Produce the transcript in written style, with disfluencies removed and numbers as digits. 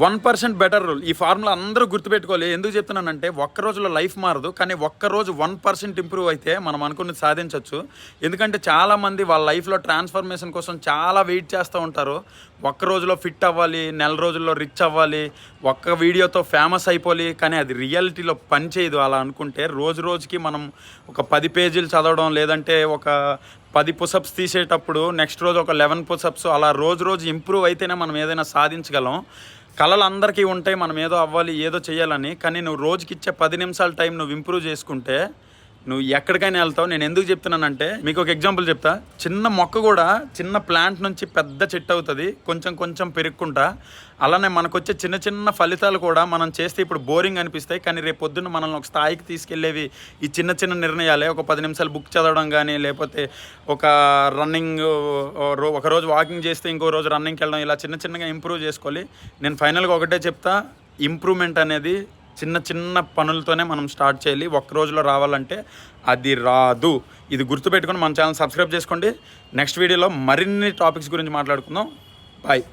1% better rule. ఈ formula అందరూ గుర్తుపెట్టుకోవాలి. ఎందుకు చెప్తున్నానంటే ఒక్క రోజులో లైఫ్ మారదు, కానీ ఒక్కరోజు 1% ఇంప్రూవ్ అయితే మనం అనుకున్నది సాధించవచ్చు. ఎందుకంటే చాలామంది వాళ్ళ లైఫ్లో ట్రాన్స్ఫర్మేషన్ కోసం చాలా వెయిట్ చేస్తూ ఉంటారు. ఒక్క రోజులో ఫిట్ అవ్వాలి, నెల రోజుల్లో రిచ్ అవ్వాలి, ఒక్క వీడియోతో ఫేమస్ అయిపోవాలి, కానీ అది రియాలిటీలో పనిచేయదు. అలా అనుకుంటే రోజు రోజుకి మనం ఒక 10 పేజీలు చదవడం, లేదంటే ఒక 10 పుషప్స్ తీసేటప్పుడు నెక్స్ట్ రోజు ఒక 11 పుషప్స్, అలా రోజు ఇంప్రూవ్ అయితేనే మనం ఏదైనా సాధించగలం. కళలు అందరికీ ఉంటాయి, మనం ఏదో అవ్వాలి, ఏదో చేయాలని. కానీ నువ్వు రోజుకి ఇచ్చే 10 నిమిషాల టైం నువ్వు ఇంప్రూవ్ చేసుకుంటే నువ్వు ఎక్కడికైనా వెళ్తావు. నేను ఎందుకు చెప్తున్నానంటే మీకు ఒక ఎగ్జాంపుల్ చెప్తా. చిన్న మొక్క కూడా చిన్న ప్లాంట్ నుంచి పెద్ద చెట్టు అవుతుంది, కొంచెం పెరుక్కుంటా. అలానే మనకు వచ్చే చిన్న ఫలితాలు కూడా మనం చేస్తే ఇప్పుడు బోరింగ్ అనిపిస్తాయి, కానీ రేపు పొద్దున్న మనల్ని ఒక స్థాయికి తీసుకెళ్ళేవి ఈ చిన్న నిర్ణయాలే. ఒక 10 నిమిషాలు బుక్ చదవడం కానీ, లేకపోతే ఒక రన్నింగ్, ఒక రోజు వాకింగ్ చేస్తే ఇంకో రోజు రన్నింగ్కి వెళ్ళడం, ఇలా చిన్నగా ఇంప్రూవ్ చేసుకోవాలి. నేను ఫైనల్గా ఒకటే చెప్తా, ఇంప్రూవ్మెంట్ అనేది చిన్న పనులతోనే మనం స్టార్ట్ చేయాలి. ఒక్క రోజులో రావాలంటే అది రాదు. ఇది గుర్తుపెట్టుకొని మన ఛానల్ సబ్స్క్రైబ్ చేసుకోండి. నెక్స్ట్ వీడియోలో మరిన్ని టాపిక్స్ గురించి మాట్లాడుకుందాం. బాయ్.